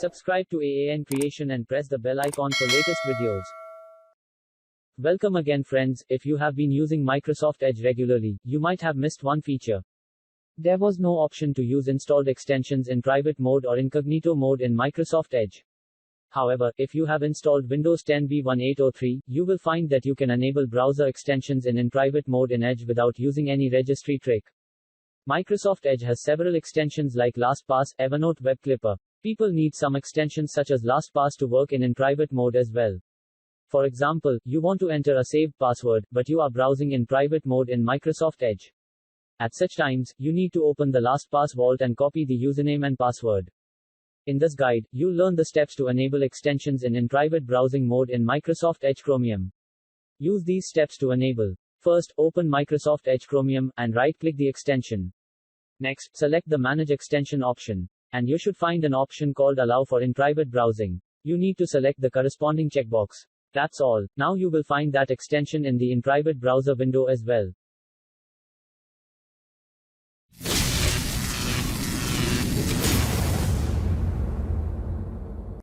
Subscribe to AAN Creation and press the bell icon for latest videos. Welcome again friends. If you have been using Microsoft Edge regularly, you might have missed one feature. There was no option to use installed extensions in private mode or incognito mode in Microsoft Edge. However, if you have installed Windows 10 v1803, you will find that you can enable browser extensions in private mode in Edge without using any registry trick. Microsoft Edge has several extensions like LastPass, Evernote, Web Clipper. People need some extensions such as LastPass to work in private mode as well. For example, you want to enter a saved password, but you are browsing in private mode in Microsoft Edge. At such times, you need to open the LastPass vault and copy the username and password. In this guide, you'll learn the steps to enable extensions in private browsing mode in Microsoft Edge Chromium. Use these steps to enable. First, open Microsoft Edge Chromium, and right-click the extension. Next, select the Manage Extension option. And you should find an option called Allow for in-private browsing. You need to select the corresponding checkbox. That's all. Now you will find that extension in the in-private browser window as well.